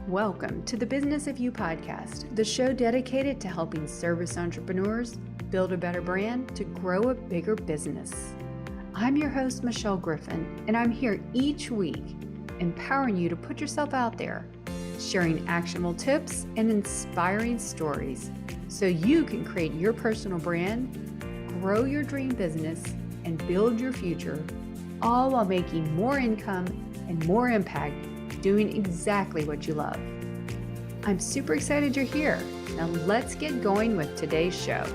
Welcome to the Business of You podcast, the show dedicated to helping service entrepreneurs build a better brand to grow a bigger business. I'm your host, Michelle Griffin, and I'm here each week empowering you to put yourself out there, sharing actionable tips and inspiring stories so you can create your personal brand, grow your dream business, and build your future, all while making more income and more impact doing exactly what you love. I'm super excited you're here. Now let's get going with today's show.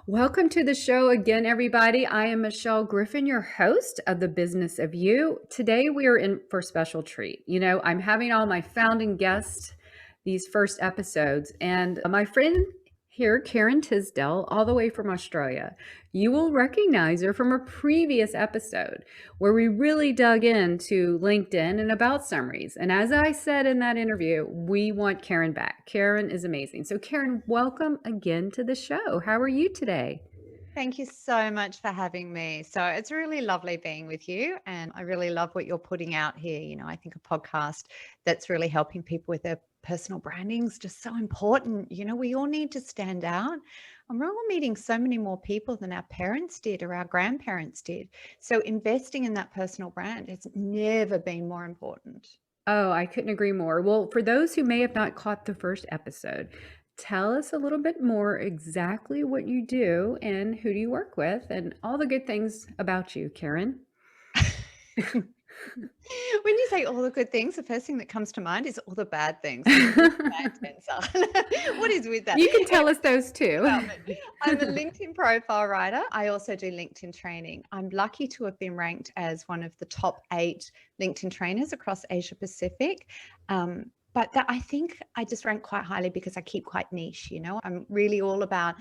Welcome to the show again, everybody. I am Michelle Griffin, your host of the Business of You. Today we are in for a special treat. You know, I'm having all my founding guests these first episodes, and my friend here, Karen Tisdale, all the way from Australia. You will recognize her from a previous episode where we really dug into LinkedIn and about summaries. And as I said in that interview, we want Karen back. Karen is amazing. So Karen, welcome again to the show. How are you today? Thank you so much for having me. So it's really lovely being with you. And I really love what you're putting out here. You know, I think a podcast that's really helping people with their personal branding is just so important. You know, we all need to stand out. And we're all meeting so many more people than our parents did or our grandparents did. So investing in that personal brand has never been more important. Oh, I couldn't agree more. Well, for those who may have not caught the first episode, tell us a little bit more exactly what you do and who do you work with and all the good things about you, Karen. When you say all the good things, the first thing that comes to mind is all the bad things. What is with that? You can tell us those too. I'm a LinkedIn profile writer. I also do LinkedIn training. I'm lucky to have been ranked as one of the top 8 LinkedIn trainers across Asia Pacific. But I think I just rank quite highly because I keep quite niche. You know, I'm really all about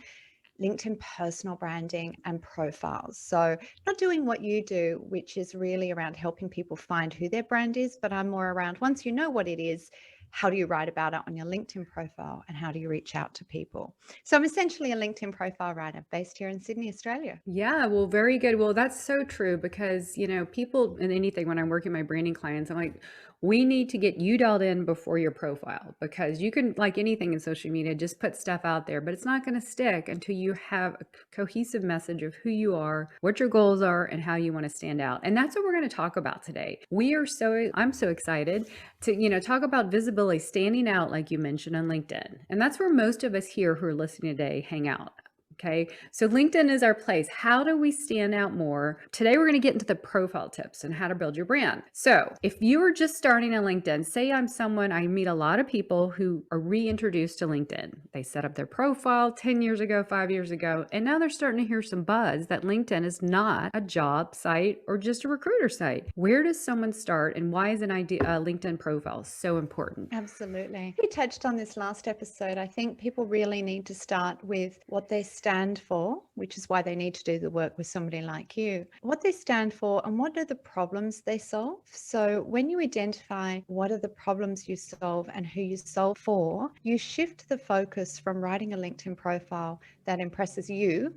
LinkedIn personal branding and profiles. So not doing what you do, which is really around helping people find who their brand is, but I'm more around once you know what it is, how do you write about it on your LinkedIn profile and how do you reach out to people? So I'm essentially a LinkedIn profile writer based here in Sydney, Australia. Yeah, well, very good. Well, that's so true because, you know, people in anything when I'm working my branding clients, I'm like, we need to get you dialed in before your profile because you can, like anything in social media, just put stuff out there, but it's not going to stick until you have a cohesive message of who you are, what your goals are, and how you want to stand out. And that's what we're going to talk about today. I'm so excited to, you know, talk about visibility, standing out, like you mentioned on LinkedIn. And that's where most of us here who are listening today hang out. Okay, so LinkedIn is our place. How do we stand out more? Today, we're going to get into the profile tips and how to build your brand. So if you are just starting on LinkedIn, say I'm someone, I meet a lot of people who are reintroduced to LinkedIn. They set up their profile 10 years ago, 5 years ago, and now they're starting to hear some buzz that LinkedIn is not a job site or just a recruiter site. Where does someone start and why is an LinkedIn profile so important? Absolutely. We touched on this last episode. I think people really need to start with what they stand for, which is why they need to do the work with somebody like you. What they stand for and what are the problems they solve. So when you identify what are the problems you solve and who you solve for, you shift the focus from writing a LinkedIn profile that impresses you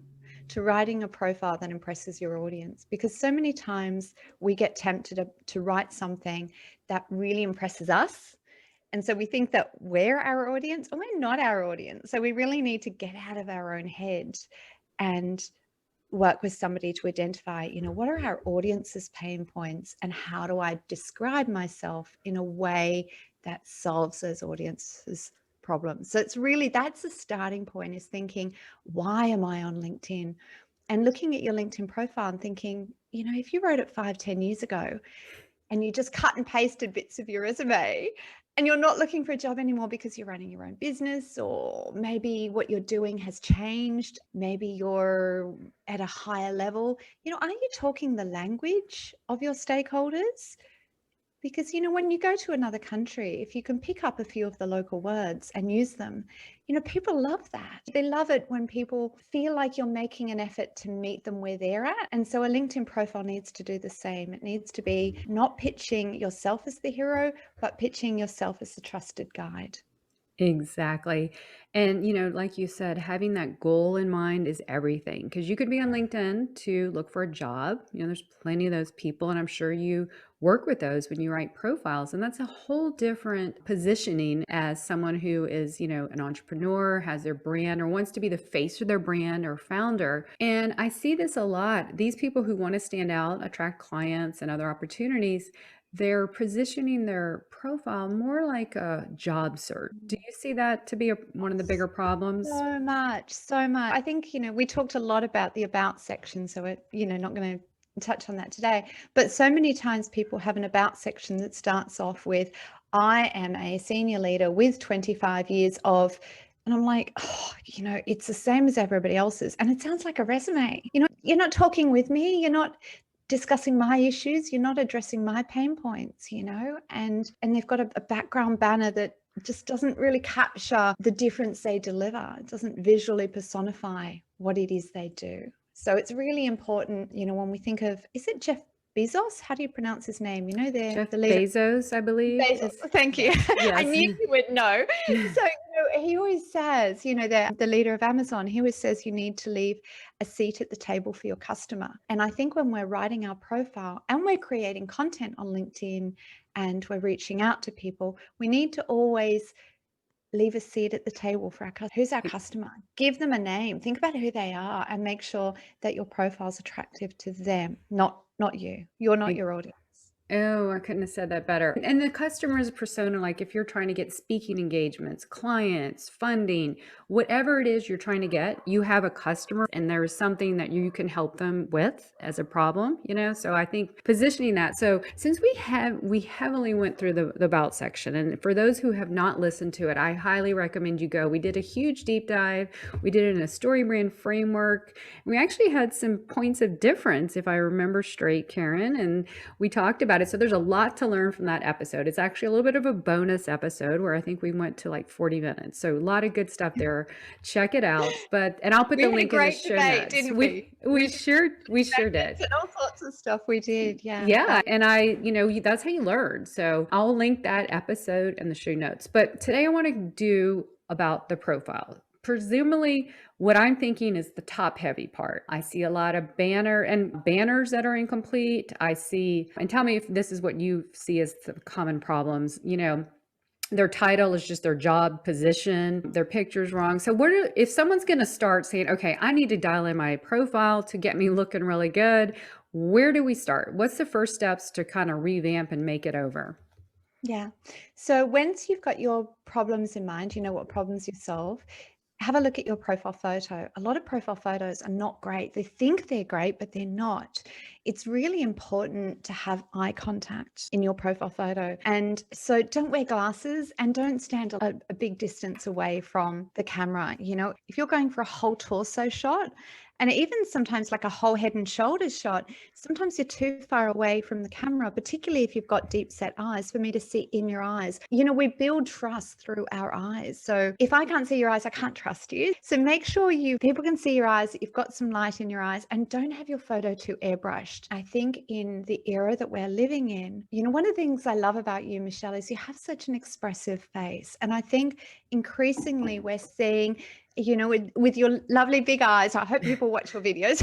to writing a profile that impresses your audience. Because so many times we get tempted to write something that really impresses us. And so we think that we're our audience and we're not our audience. So we really need to get out of our own head and work with somebody to identify, you know, what are our audience's pain points and how do I describe myself in a way that solves those audiences' problems. So it's really, that's the starting point, is thinking, why am I on LinkedIn? And looking at your LinkedIn profile and thinking, you know, if you wrote it 5-10 years ago, and you just cut and pasted bits of your resume and you're not looking for a job anymore because you're running your own business, or maybe what you're doing has changed, maybe you're at a higher level, you know, are you talking the language of your stakeholders? Because, you know, when you go to another country, if you can pick up a few of the local words and use them, you know, people love that. They love it when people feel like you're making an effort to meet them where they're at. And so a LinkedIn profile needs to do the same. It needs to be not pitching yourself as the hero, but pitching yourself as the trusted guide. Exactly. And, like you said, having that goal in mind is everything because you could be on LinkedIn to look for a job. There's plenty of those people, and I'm sure you work with those when you write profiles. And that's a whole different positioning as someone who is, an entrepreneur, has their brand, or wants to be the face of their brand or founder. And I see this a lot. These people who want to stand out, attract clients and other opportunities, they're positioning their profile more like a job search. Do you see that to be one of the bigger problems? So much, so much. I think, we talked a lot about the about section, so we're, not going to touch on that today. But so many times people have an about section that starts off with, I am a senior leader with 25 years of, and I'm like, oh, it's the same as everybody else's. And it sounds like a resume. You're not talking with me. You're not discussing my issues. You're not addressing my pain points, and they've got a background banner that just doesn't really capture the difference they deliver. It doesn't visually personify what it is they do. So it's really important, when we think of, is it Jeff Bezos? How do you pronounce his name? Jeff The leader. Bezos, I believe, Bezos. is Thank you. yes, I yes. knew you would know. So, he always says, the leader of Amazon, he always says you need to leave a seat at the table for your customer. And I think when we're writing our profile and we're creating content on LinkedIn and we're reaching out to people, we need to always leave a seat at the table for our customer. Who's our customer? Give them a name. Think about who they are and make sure that your profile is attractive to them, not you. You're not your audience. Oh, I couldn't have said that better. And the customer's persona, like if you're trying to get speaking engagements, clients, funding, whatever it is you're trying to get, you have a customer and there's something that you can help them with as a problem. So I think positioning that. So since we heavily went through the about section, and for those who have not listened to it, I highly recommend you go. We did a huge deep dive. We did it in a story brand framework. We actually had some points of difference, if I remember straight, Karen, and we talked about it. So there's a lot to learn from that episode. It's actually a little bit of a bonus episode where I think we went to like 40 minutes. So a lot of good stuff there. Check it out. And I'll put We the had a link in the great show debate, notes. didn't We we? we We sure we sure did. and all sorts of stuff we did. Yeah. Yeah, and that's how you learn. So I'll link that episode in the show notes. But today I want to do about the profile. Presumably, what I'm thinking is the top heavy part. I see a lot of banners that are incomplete. And tell me if this is what you see as the common problems. Their title is just their job position, their picture's wrong. So if someone's going to start saying, okay, I need to dial in my profile to get me looking really good, where do we start? What's the first steps to kind of revamp and make it over? Yeah. So once you've got your problems in mind, you know what problems you solve, have a look at your profile photo. A lot of profile photos are not great. They think they're great, but they're not. It's really important to have eye contact in your profile photo. And so don't wear glasses and don't stand a big distance away from the camera. If you're going for a whole torso shot, and even sometimes like a whole head and shoulders shot, sometimes you're too far away from the camera, particularly if you've got deep set eyes, for me to see in your eyes. We build trust through our eyes. So if I can't see your eyes, I can't trust you. So make sure people can see your eyes, that you've got some light in your eyes, and don't have your photo too airbrushed. I think in the era that we're living in, one of the things I love about you, Michelle, is you have such an expressive face. And I think increasingly we're seeing, with your lovely big eyes. I hope people watch your videos.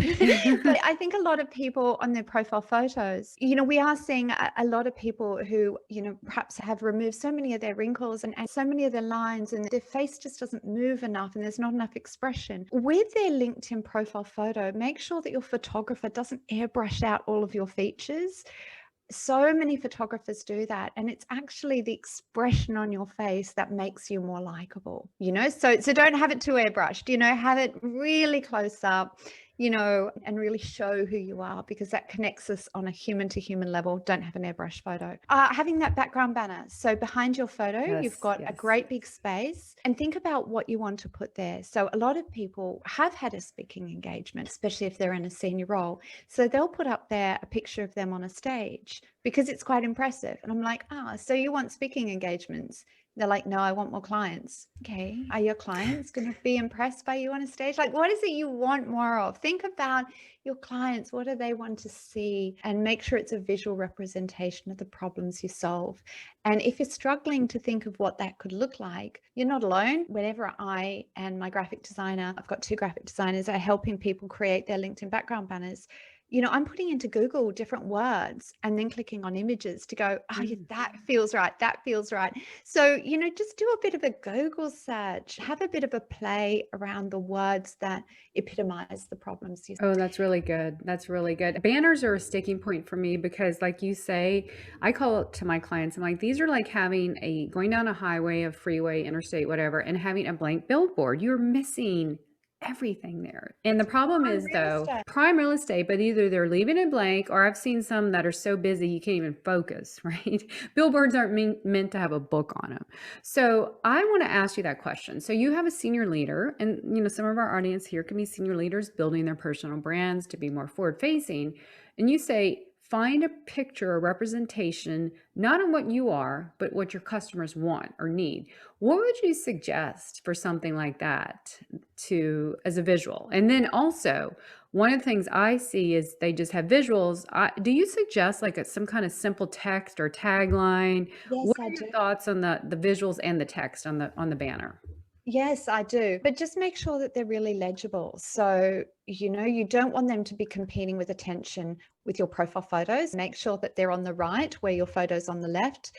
But I think a lot of people on their profile photos, we are seeing a lot of people who, perhaps have removed so many of their wrinkles and so many of their lines, and their face just doesn't move enough and there's not enough expression. With their LinkedIn profile photo, make sure that your photographer doesn't airbrush out all of your features. So many photographers do that, and it's actually the expression on your face that makes you more likable. So don't have it too airbrushed. Have it really close up, and really show who you are, because that connects us on a human to human level. Don't have an airbrush photo. Having that background banner, so behind your photo you've Yes, got a yes. great big space, and think about what you want to put there. So a lot of people have had a speaking engagement, especially if they're in a senior role, so they'll put up there a picture of them on a stage because it's quite impressive. And I'm like, so you want speaking engagements? They're like, no, I want more clients. Okay. Are your clients going to be impressed by you on a stage? Like, what is it you want more of? Think about your clients. What do they want to see? And make sure it's a visual representation of the problems you solve. And if you're struggling to think of what that could look like, you're not alone. Whenever I and my graphic designer, I've got two graphic designers, are helping people create their LinkedIn background banners, I'm putting into Google different words and then clicking on images to go, oh, yeah, Mm. that feels right. That feels right. So, just do a bit of a Google search, have a bit of a play around the words that epitomize the problems you. Oh, that's really good. That's really good. Banners are a sticking point for me because, like you say, I call it to my clients. I'm like, these are like going down a highway, a freeway, interstate, whatever, and having a blank billboard. You're missing everything there. And the problem On is, real though, estate. prime real estate, but either they're leaving it blank or I've seen some that are so busy you can't even focus, right? Billboards aren't meant to have a book on them. So I want to ask you that question. So you have a senior leader, and some of our audience here can be senior leaders building their personal brands to be more forward facing. And you say, find a picture or representation, not on what you are, but what your customers want or need. What would you suggest for something like that as a visual? And then also, one of the things I see is they just have visuals. Do you suggest like some kind of simple text or tagline? Yes, What I are your do. thoughts on the visuals and the text on the banner? Yes, I do. But just make sure that they're really legible. So, you don't want them to be competing with attention with your profile photos. Make sure that they're on the right where your photo's on the left.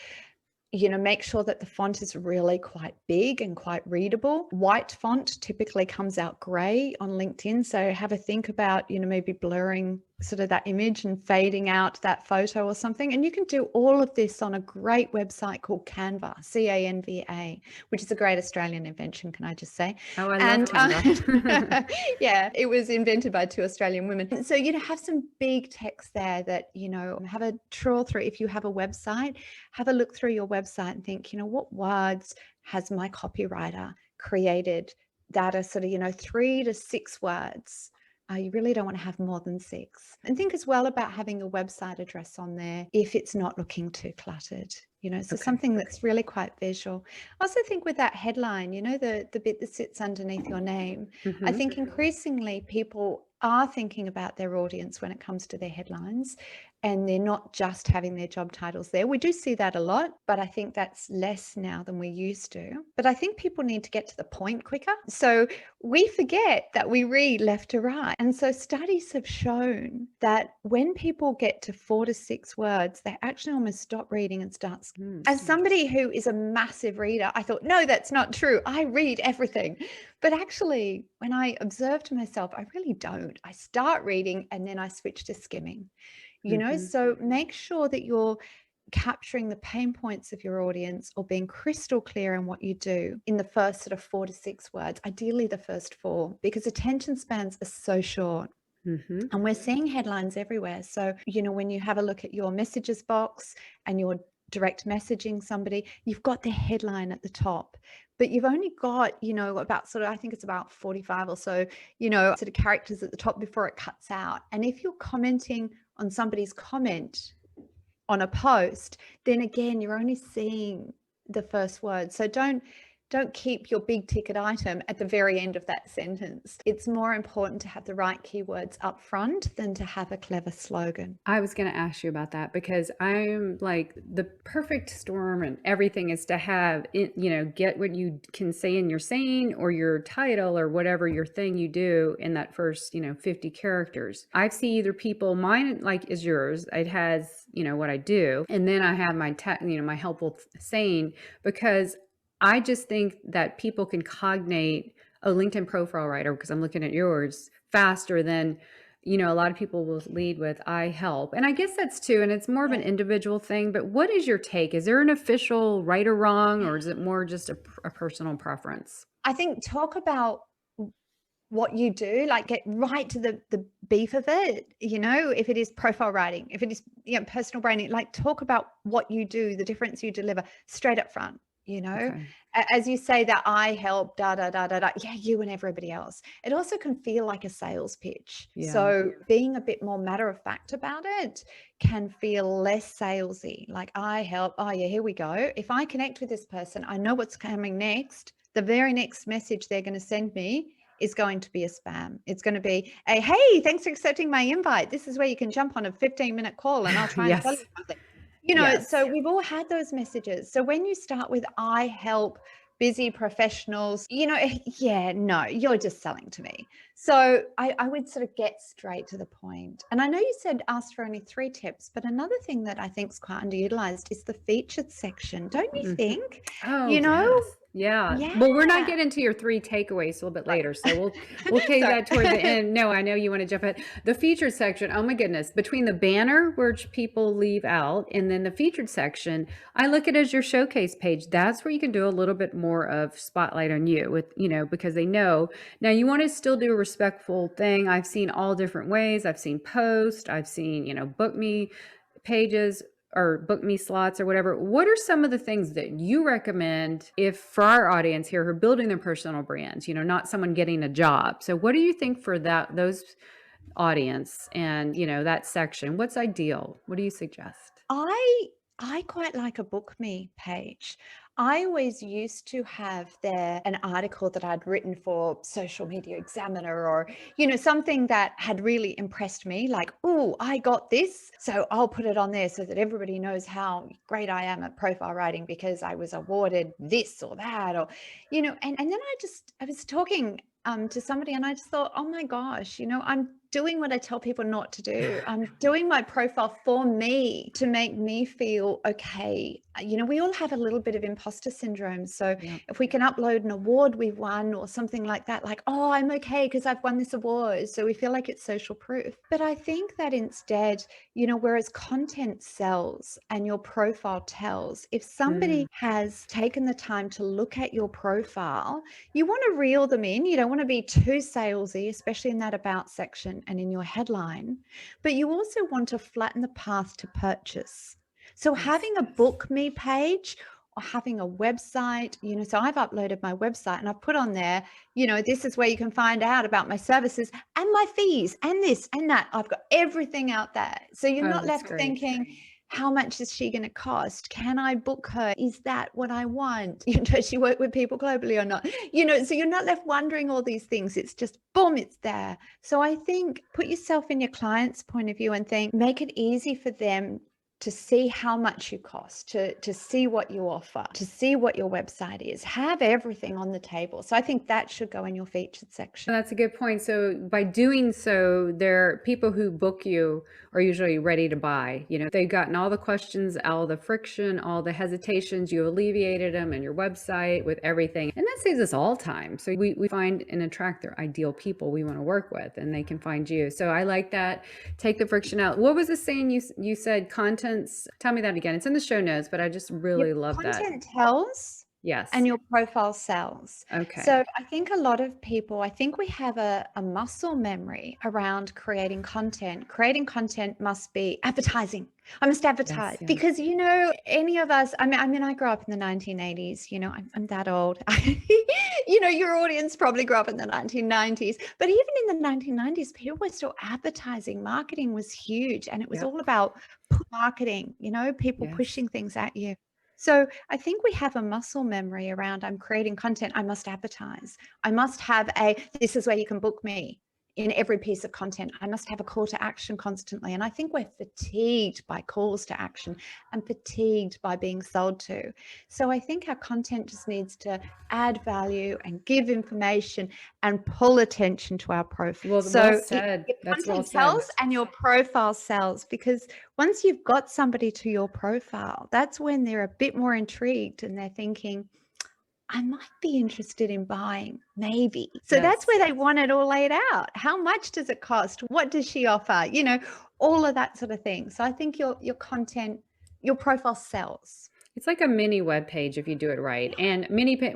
Make sure that the font is really quite big and quite readable. White font typically comes out gray on LinkedIn. So have a think about, maybe blurring sort of that image and fading out that photo or something. And you can do all of this on a great website called Canva, Canva, which is a great Australian invention, can I just say? Oh, I love And Canva. yeah, it was invented by two Australian women. So, have some big text there that, have a trawl through. If you have a website, have a look through your website and think, what words has my copywriter created that are sort of, 3 to 6 words. You really don't want to have more than 6. And think as well about having a website address on there if it's not looking too cluttered. So Okay. something that's really quite visual. I also think with that headline, the bit that sits underneath your name, I Mm-hmm. think increasingly people are thinking about their audience when it comes to their headlines, and they're not just having their job titles there. We do see that a lot, but I think that's less now than we used to. But I think people need to get to the point quicker. So we forget that we read left to right. And so studies have shown that when people get to 4 to 6 words, they actually almost stop reading and start. As somebody who is a massive reader, I thought, no, that's not true. I read everything. But actually, when I observed myself, I really don't. I start reading and then I switch to skimming. Mm-hmm. So make sure that you're capturing the pain points of your audience or being crystal clear in what you do in the first sort of 4 to 6 words, ideally the first 4, because attention spans are so short. Mm-hmm. And we're seeing headlines everywhere. So, when you have a look at your messages box and you're direct messaging somebody, you've got the headline at the top, but you've only got, about sort of, I think it's about 45 or so, sort of characters at the top before it cuts out. And if you're commenting on somebody's comment on a post, then again, you're only seeing the first word. So don't keep your big ticket item at the very end of that sentence. It's more important to have the right keywords up front than to have a clever slogan. I was going to ask you about that because I'm like the perfect storm and everything is to have it, get what you can say in your saying or your title or whatever your thing you do in that first, 50 characters. I see either mine like is yours. It has, what I do. And then I have my helpful saying because I just think that people can cognate a LinkedIn profile writer because I'm looking at yours faster than a lot of people will lead with I help. And I guess that's too, and it's more of an individual thing, but what is your take? Is there an official right or wrong, or is it more just a personal preference? I think talk about what you do, like get right to the beef of it, if it is profile writing, if it is, personal branding, like talk about what you do, the difference you deliver straight up front. you know? Okay. As you say that I help, da, da, da, da, da. Yeah, you and everybody else. It also can feel like a sales pitch. Yeah. So being a bit more matter of fact about it can feel less salesy. Like I help, oh yeah, here we go. If I connect with this person, I know what's coming next. The very next message they're going to send me is going to be a spam. It's going to be a, hey, thanks for accepting my invite. This is where you can jump on a 15-minute call and I'll try and sell Yes. you something. You know, so Yes. we've all had those messages. So when you start with I help busy professionals, you know, yeah, no, you're just selling to me. So I would sort of get straight to the point. And I know you said ask for only 3 tips, but another thing that I think is quite underutilized is the featured section. Don't you Mhm. think? Oh, You know? yes. Yeah. Yeah. Well, we're not getting to your 3 takeaways till a bit later, so we'll take Sorry. that toward the end. No, I know you wanna jump ahead. The featured section, oh my goodness, between the banner, which people leave out, and then the featured section, I look at it as your showcase page. That's where you can do a little bit more of spotlight on you with, because they know. Now you wanna still do a respectful thing. I've seen all different ways. I've seen post, I've seen, book me pages or book me slots or whatever. What are some of the things that you recommend if for our audience here who are building their personal brands, not someone getting a job? So what do you think for those audience and, that section? What's ideal? What do you suggest? I I quite like a book me page. I always used to have there an article that I'd written for Social Media Examiner or, something that had really impressed me, like, oh, I got this. So I'll put it on there so that everybody knows how great I am at profile writing because I was awarded this or that, or, and then I was talking to somebody and I just thought, oh my gosh, I'm doing what I tell people not to do. I'm doing my profile for me to make me feel okay. We all have a little bit of imposter syndrome. So Yeah. if we can upload an award we've won or something like that, like, oh, I'm okay because I've won this award. So we feel like it's social proof. But I think that instead, whereas content sells and your profile tells, if Mm, somebody has taken the time to look at your profile, you want to reel them in. You don't want to be too salesy, especially in that about section and in your headline, but you also want to flatten the path to purchase. So yes. having a book me page or having a website, so I've uploaded my website and I've put on there, this is where you can find out about my services and my fees and this and that. I've got everything out there. So you're Oh, not that's left great. thinking, how much is she going to cost? Can I book her? Is that what I want? Does she work with people globally or not? So you're not left wondering all these things. It's just boom, it's there. So I think put yourself in your client's point of view and think, make it easy for them to see how much you cost, to see what you offer, to see what your website is. Have everything on the table. So I think that should go in your featured section. That's a good point. So by doing so, there people who book you are usually ready to buy. They've gotten all the questions, all the friction, all the hesitations. You alleviated them in your website with everything. And that saves us all time. So we find and attract their ideal people we want to work with and they can find you. So I like that. Take the friction out. What was the saying you said? Contents. Tell me that again. It's in the show notes, but I just Your really love that. content tells and Yes. your profile sells. Okay. So I think a lot of people, I think we have a muscle memory around creating content. Creating content must be advertising. I must Yes. advertise Yes. because, any of us, I grew up in the 1980s, I'm that old. Your audience probably grew up in the 1990s, but even in the 1990s, people were still advertising. Marketing was huge and it was Yep. all about marketing, people Yes. pushing things at you. So I think we have a muscle memory around I'm creating content. I must advertise. I must have this is where you can book me in every piece of content. I must have a call to action constantly. And I think we're fatigued by calls to action and fatigued by being sold to. So I think our content just needs to add value and give information and pull attention to our profile. Well So said. your That's well content said. tells and your profile sells because once you've got somebody to your profile, that's when they're a bit more intrigued and they're thinking, I might be interested in buying, maybe. So that's Yes. where they want it all laid out. How much does it cost? What does she offer? All of that sort of thing. So I think your content, your profile sells. It's like a mini web page if you do it right. And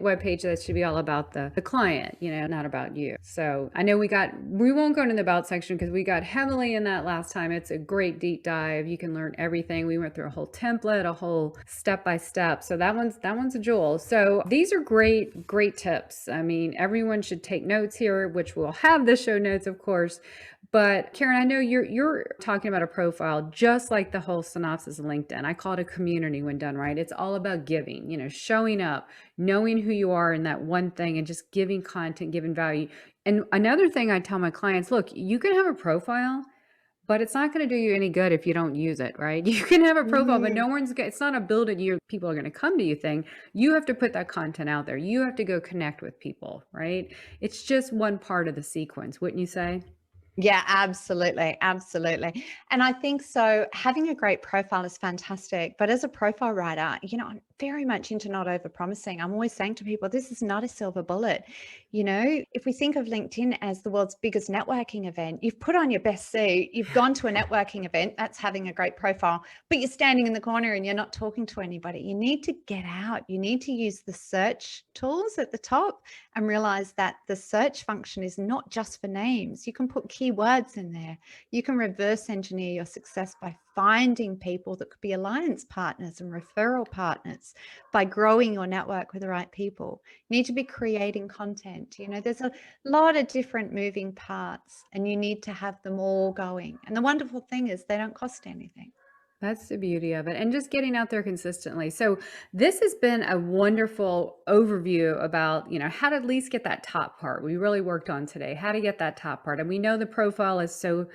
web page that should be all about the client, not about you. So I know we won't go into the about section because we got heavily in that last time. It's a great deep dive. You can learn everything. We went through a whole template, a whole step by step. So that one's a jewel. So these are great tips. I mean, everyone should take notes here, which we'll have the show notes, of course. But Karen, I know you're talking about a profile just like the whole synopsis of LinkedIn. I call it a community when done right. It's all about giving, showing up, knowing who you are in that one thing and just giving content, giving value. And another thing I tell my clients, look, you can have a profile, but it's not going to do you any good if you don't use it, right? You can have a profile, but it's not a build it, people are going to come to you thing. You have to put that content out there. You have to go connect with people, right? It's just one part of the sequence, wouldn't you say? Yeah, absolutely. Absolutely. And I think so. Having a great profile is fantastic. But as a profile writer, I'm very much into not over promising. I'm always saying to people, this is not a silver bullet. If we think of LinkedIn as the world's biggest networking event, you've put on your best suit, you've gone to a networking event, that's having a great profile, but you're standing in the corner and you're not talking to anybody. You need to get out. You need to use the search tools at the top and realize that the search function is not just for names. You can put keywords in there. You can reverse engineer your success by finding people that could be alliance partners and referral partners, by growing your network with the right people. You need to be creating content. There's a lot of different moving parts and you need to have them all going. And the wonderful thing is they don't cost anything. That's the beauty of it. And just getting out there consistently. So this has been a wonderful overview about, how to at least get that top part. We really worked on today, how to get that top part. And we know the profile is so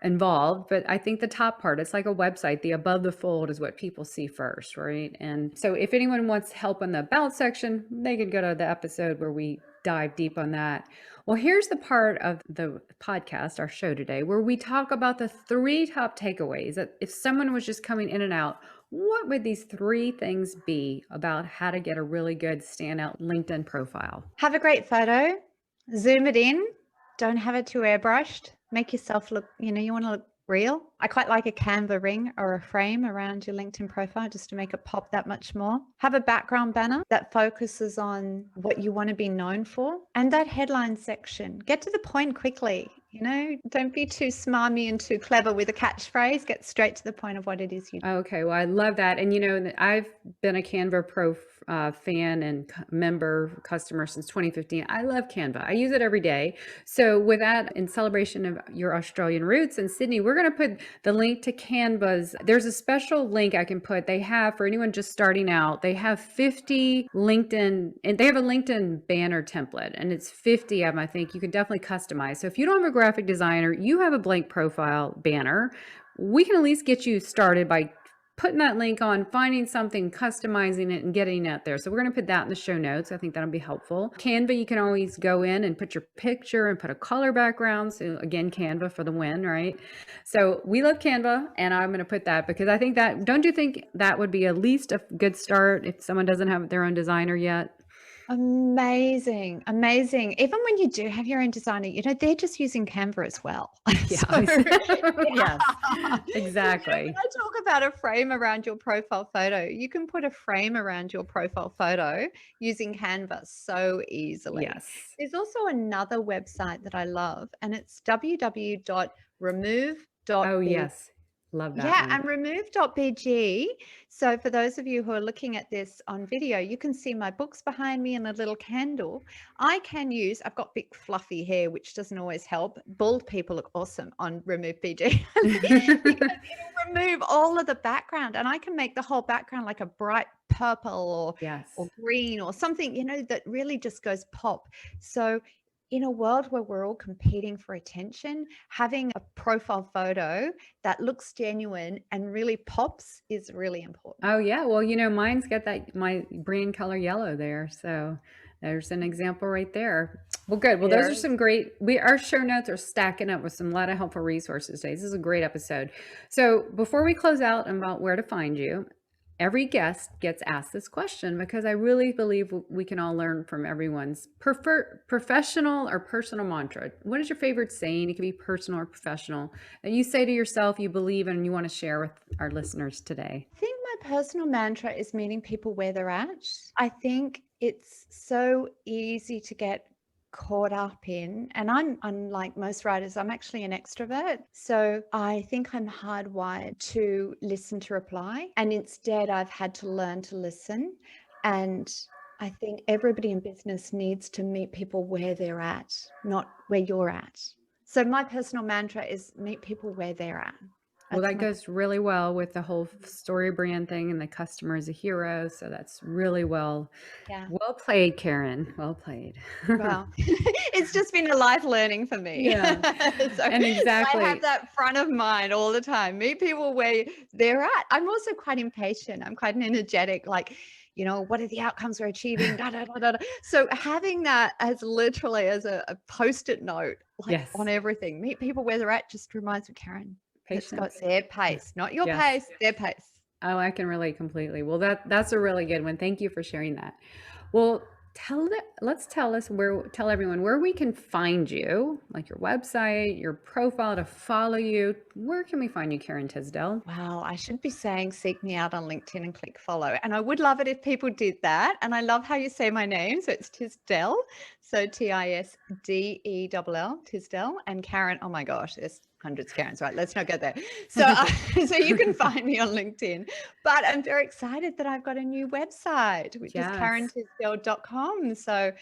involved, but I think the top part, it's like a website. The above the fold is what people see first, right? And so if anyone wants help in the about section, they could go to the episode where we dive deep on that. Well, here's the part of the podcast, our show today, where we talk about the 3 top takeaways that if someone was just coming in and out, what would these 3 things be about how to get a really good standout LinkedIn profile? Have a great photo, zoom it in, don't have it too airbrushed, make yourself look, you want to look real. I quite like a Canva ring or a frame around your LinkedIn profile just to make it pop that much more. Have a background banner that focuses on what you want to be known for, and that headline section. Get to the point quickly. Don't be too smarmy and too clever with a catchphrase. Get straight to the point of what it is you do. Okay, well, I love that. And I've been a Canva Pro fan and member customer since 2015. I love Canva. I use it every day. So with that, in celebration of your Australian roots in Sydney, we're going to put the link to Canva's. There's a special link I can put. They have, for anyone just starting out, they have 50 LinkedIn, and they have a LinkedIn banner template, and it's 50 of them, I think. You can definitely customize. So if you don't have a graphic designer, you have a blank profile banner, we can at least get you started by putting that link on, finding something, customizing it, and getting it out there. So we're going to put that in the show notes. I think that'll be helpful. Canva, you can always go in and put your picture and put a color background. So again, Canva for the win, right? So we love Canva, and I'm going to put that because I think that, don't you think that would be at least a good start if someone doesn't have their own designer yet? Amazing. Amazing. Even when you do have your own designer, they're just using Canva as well. Yeah. So, Yes, when exactly. I talk about a frame around your profile photo, you can put a frame around your profile photo using Canva so easily. Yes. There's also another website that I love, and it's Oh, www.remove.bg. yes. Love that Yeah, one. and remove.bg. So for those of you who are looking at this on video, you can see my books behind me and a little candle. I've got big fluffy hair, which doesn't always help. Bald people look awesome on remove.bg because it'll remove all of the background, and I can make the whole background like a bright purple or Yes. green or something, that really just goes pop. So in a world where we're all competing for attention, having a profile photo that looks genuine and really pops is really important. Oh yeah, well, mine's got my brand color yellow there, so there's an example right there. Well, good. Well, those are Yes. some great. Our show notes are stacking up with some lot of helpful resources today. This is a great episode. So before we close out about where to find you, every guest gets asked this question because I really believe we can all learn from everyone's professional or personal mantra. What is your favorite saying? It can be personal or professional that you say to yourself, you believe in, and you want to share with our listeners today. I think my personal mantra is meeting people where they're at. I think it's so easy to get caught up in, and I'm unlike most writers, I'm actually an extrovert. So I think I'm hardwired to listen to reply, and instead I've had to learn to listen. And I think everybody in business needs to meet people where they're at, not where you're at. So my personal mantra is meet people where they're at. Well, That's that my goes really well with the whole story brand thing and the customer is a hero. So that's really yeah. well played, Karen. Well played. Well, it's just been a life learning for me. Yeah. So And I have exactly. that front of mind all the time. Meet people where they're at. I'm also quite impatient. I'm quite an energetic, like, what are the outcomes we're achieving? Da, da, da, da, da. So having that as literally as a post-it note, like on Yes. everything, meet people where they're at, just reminds me, Karen, let's go at Patience. their pace, not your Yes. pace, their pace. Oh, I can relate completely. Well, that's a really good one. Thank you for sharing that. Well, tell everyone where we can find you, like your website, your profile to follow you. Where can we find you, Karen Tisdale? Wow, I should be saying seek me out on LinkedIn and click follow. And I would love it if people did that. And I love how you say my name. So it's Tisdell. So Tisdell, Tisdell. And Karen, oh my gosh, there's hundreds of Karens, right? Let's not go there. So, so you can find me on LinkedIn. But I'm very excited that I've got a new website, which is Yes. karentisdell.com. So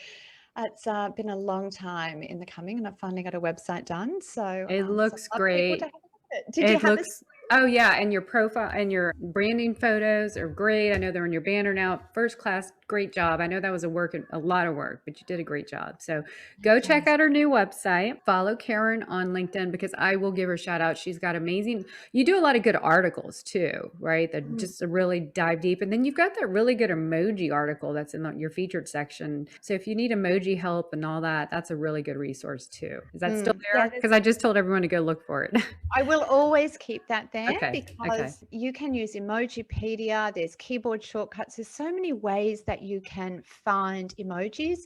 it's been a long time in the coming, and I've finally got a website done. So It so looks I'd love people to great. have a look at it. Did you It have this? looks, oh yeah, and your profile and your branding photos are great. I know they're on your banner now. First class, great job. I know that was a lot of work, but you did a great job. So go check Thanks. out her new website. Follow Karen on LinkedIn because I will give her a shout out. She's got amazing. You do a lot of good articles too, right? That just really dive deep. And then you've got that really good emoji article that's in your featured section. So if you need emoji help and all that, that's a really good resource too. Is that still Yeah, there? Because I just told everyone to go look for it. I will always keep that there Okay. because you can use Emojipedia, there's keyboard shortcuts, there's so many ways that you can find emojis.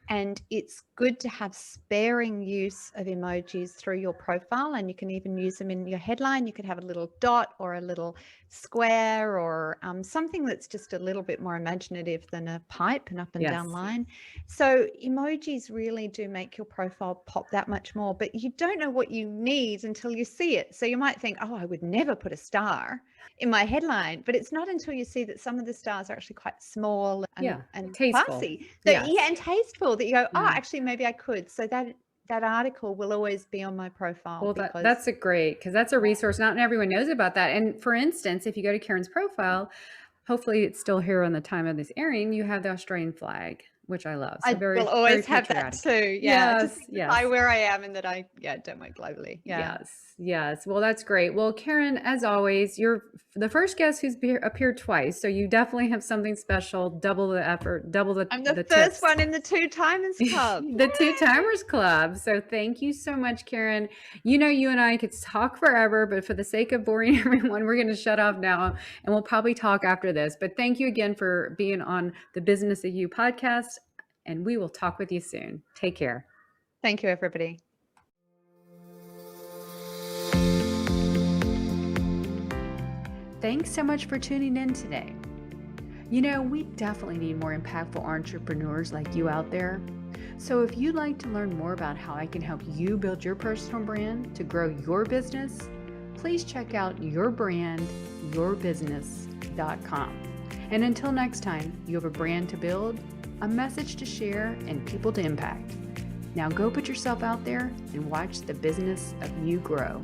And it's good to have sparing use of emojis through your profile, and you can even use them in your headline. You could have a little dot or a little square or something that's just a little bit more imaginative than a pipe, an up and down Yes. line. So emojis really do make your profile pop that much more, but you don't know what you need until you see it. So you might think, oh, I would never put a star in my headline, but it's not until you see that some of the stars are actually quite small and Tasteful. classy. So Yes. yeah, and tasteful that you go, oh, Yeah. actually maybe I could. So that article will always be on my profile Well, because that's a great because that's a resource. Not everyone knows about that. And for instance, if you go to Karen's profile, hopefully it's still here on the time of this airing, you have the Australian flag, which I love. So I very, will very always have that patriotic. too. Yeah, to Yes, signify yes. where I am and that I don't work globally. Yeah. Yes, yes. Well, that's great. Well, Karen, as always, you're the first guest who's appeared twice, so you definitely have something special. Double the effort, double I'm the the first tips. one in the Two Timers Club. The Two Timers Club. So thank you so much, Karen. You and I could talk forever, but for the sake of boring everyone, we're going to shut off now and we'll probably talk after this. But thank you again for being on the Business of You podcast, and we will talk with you soon. Take care. Thank you, everybody. Thanks so much for tuning in today. We definitely need more impactful entrepreneurs like you out there. So if you'd like to learn more about how I can help you build your personal brand to grow your business, please check out yourbrandyourbusiness.com. And until next time, you have a brand to build, a message to share, and people to impact. Now go put yourself out there and watch the business of you grow.